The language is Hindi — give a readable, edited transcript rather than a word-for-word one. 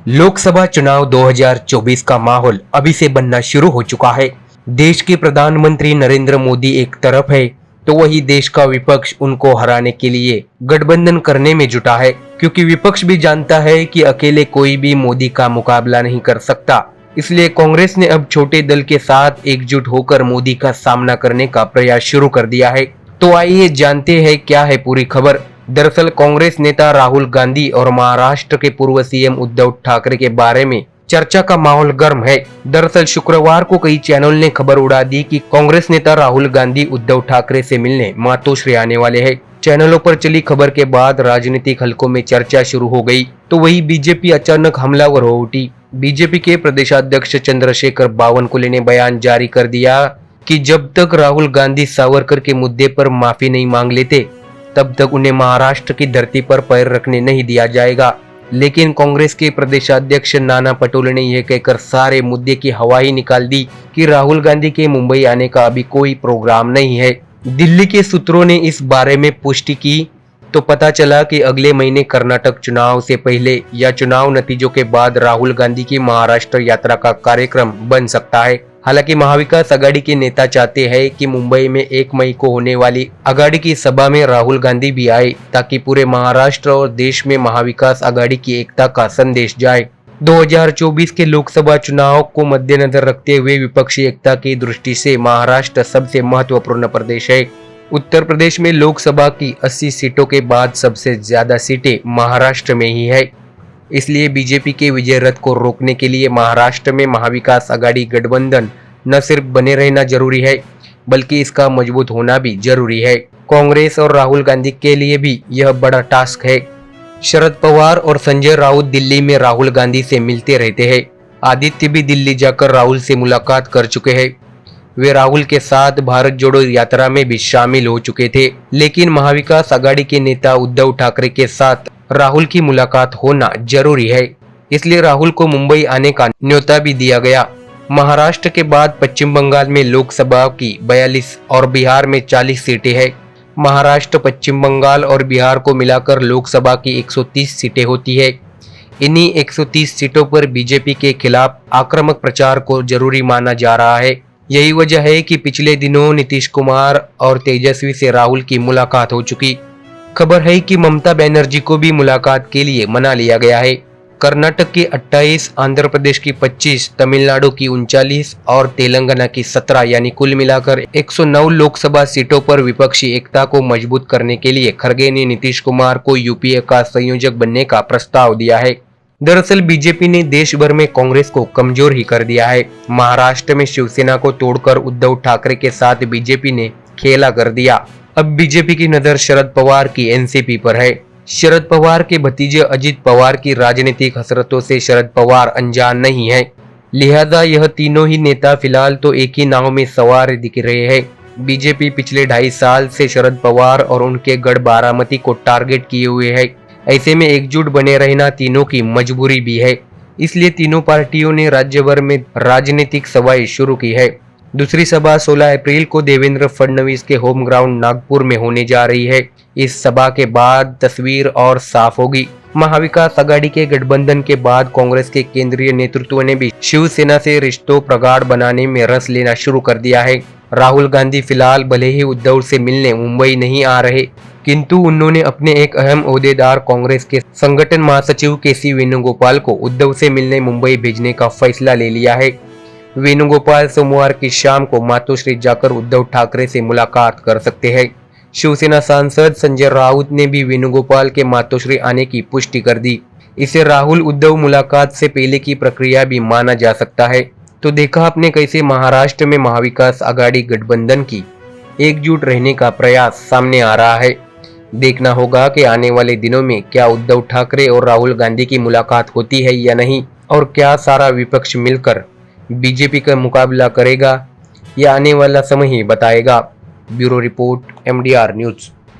लोकसभा चुनाव 2024 का माहौल अभी से बनना शुरू हो चुका है। देश के प्रधानमंत्री नरेंद्र मोदी एक तरफ है तो वही देश का विपक्ष उनको हराने के लिए गठबंधन करने में जुटा है, क्योंकि विपक्ष भी जानता है कि अकेले कोई भी मोदी का मुकाबला नहीं कर सकता। इसलिए कांग्रेस ने अब छोटे दल के साथ एकजुट होकर मोदी का सामना करने का प्रयास शुरू कर दिया है। तो आइए जानते हैं क्या है पूरी खबर। दरअसल कांग्रेस नेता राहुल गांधी और महाराष्ट्र के पूर्व सीएम उद्धव ठाकरे के बारे में चर्चा का माहौल गर्म है। दरअसल शुक्रवार को कई चैनल ने खबर उड़ा दी कि कांग्रेस नेता राहुल गांधी उद्धव ठाकरे से मिलने मातोश्री आने वाले हैं। चैनलों पर चली खबर के बाद राजनीतिक हलकों में चर्चा शुरू हो गई, तो वही बीजेपी अचानक हमलावर हो उठी। बीजेपी के प्रदेशाध्यक्ष चंद्रशेखर बावनकुले ने बयान जारी कर दिया कि जब तक राहुल गांधी सावरकर के मुद्दे पर माफी नहीं मांग लेते तब तक उन्हें महाराष्ट्र की धरती पर पैर रखने नहीं दिया जाएगा। लेकिन कांग्रेस के प्रदेशाध्यक्ष नाना पटोले ने यह कहकर सारे मुद्दे की हवा ही निकाल दी कि राहुल गांधी के मुंबई आने का अभी कोई प्रोग्राम नहीं है। दिल्ली के सूत्रों ने इस बारे में पुष्टि की तो पता चला कि अगले महीने कर्नाटक चुनाव से पहले या चुनाव नतीजों के बाद राहुल गांधी की महाराष्ट्र यात्रा का कार्यक्रम बन सकता है। हालांकि महाविकास आघाड़ी के नेता चाहते हैं कि मुंबई में 1 मई को होने वाली आघाड़ी की सभा में राहुल गांधी भी आए, ताकि पूरे महाराष्ट्र और देश में महाविकास आघाड़ी की एकता का संदेश जाए। 2024 के लोकसभा चुनाव को मद्देनजर रखते हुए विपक्षी एकता की दृष्टि से महाराष्ट्र सबसे महत्वपूर्ण प्रदेश है। उत्तर प्रदेश में लोकसभा की 80 सीटों के बाद सबसे ज्यादा सीटें महाराष्ट्र में ही है। इसलिए बीजेपी के विजय रथ को रोकने के लिए महाराष्ट्र में महाविकास आघाड़ी गठबंधन न सिर्फ बने रहना जरूरी है, बल्कि इसका मजबूत होना भी जरूरी है। कांग्रेस और राहुल गांधी के लिए भी यह बड़ा टास्क है। शरद पवार और संजय राउत दिल्ली में राहुल गांधी से मिलते रहते हैं। आदित्य भी दिल्ली जाकर राहुल से मुलाकात कर चुके हैं। वे राहुल के साथ भारत जोड़ो यात्रा में भी शामिल हो चुके थे। लेकिन महाविकास आघाड़ी के नेता उद्धव ठाकरे के साथ राहुल की मुलाकात होना जरूरी है, इसलिए राहुल को मुंबई आने का न्योता भी दिया गया। महाराष्ट्र के बाद पश्चिम बंगाल में लोकसभा की 42 और बिहार में 40 सीटें हैं। महाराष्ट्र, पश्चिम बंगाल और बिहार को मिलाकर लोकसभा की 130 सीटें होती है। इन्हीं 130 सीटों पर बीजेपी के खिलाफ आक्रामक प्रचार को जरूरी माना जा रहा है। यही वजह है कि पिछले दिनों नीतीश कुमार और तेजस्वी से राहुल की मुलाकात हो चुकी। खबर है कि ममता बनर्जी को भी मुलाकात के लिए मना लिया गया है। कर्नाटक की 28, आंध्र प्रदेश की 25, तमिलनाडु की 39 और तेलंगाना की 17 यानी कुल मिलाकर 109 लोकसभा सीटों पर विपक्षी एकता को मजबूत करने के लिए खड़गे ने नीतीश कुमार को यूपीए का संयोजक बनने का प्रस्ताव दिया है। दरअसल बीजेपी ने देश भर में कांग्रेस को कमजोर ही कर दिया है। महाराष्ट्र में शिवसेना को तोड़कर उद्धव ठाकरे के साथ बीजेपी ने खेला कर दिया। अब बीजेपी की नजर शरद पवार की एनसीपी पर है। शरद पवार के भतीजे अजित पवार की राजनीतिक हसरतों से शरद पवार अनजान नहीं है। लिहाजा यह तीनों ही नेता फिलहाल तो एक ही नाव में सवार दिख रहे हैं। बीजेपी पिछले 2.5 साल से शरद पवार और उनके गढ़ बारामती को टारगेट किए हुए है। ऐसे में एकजुट बने रहना तीनों की मजबूरी भी है। इसलिए तीनों पार्टियों ने राज्य भर में राजनीतिक सभाएं शुरू की है। दूसरी सभा 16 अप्रैल को देवेंद्र फडणवीस के होम ग्राउंड नागपुर में होने जा रही है। इस सभा के बाद तस्वीर और साफ होगी। महाविकास आघाड़ी के गठबंधन के बाद कांग्रेस के केंद्रीय नेतृत्व ने भी शिवसेना से रिश्तों प्रगाढ़ बनाने में रस लेना शुरू कर दिया है। राहुल गांधी फिलहाल भले ही उद्धव से मिलने मुंबई नहीं आ रहे, किंतु उन्होंने अपने एक अहम ओहदेदार कांग्रेस के संगठन महासचिव केसी वेणुगोपाल को उद्धव से मिलने मुंबई भेजने का फैसला ले लिया है। वेणुगोपाल सोमवार की शाम को मातोश्री जाकर उद्धव ठाकरे से मुलाकात कर सकते हैं। शिवसेना सांसद संजय राउत ने भी वेणुगोपाल के मातोश्री आने की पुष्टि कर दी। इसे राहुल उद्धव मुलाकात से पहले की प्रक्रिया भी माना जा सकता है। तो देखा आपने कैसे महाराष्ट्र में महाविकास आघाड़ी गठबंधन की एकजुट रहने का प्रयास सामने आ रहा है। देखना होगा कि आने वाले दिनों में क्या उद्धव ठाकरे और राहुल गांधी की मुलाकात होती है या नहीं, और क्या सारा विपक्ष मिलकर बीजेपी का मुकाबला करेगा, या आने वाला समय ही बताएगा। Bureau report, MDR news.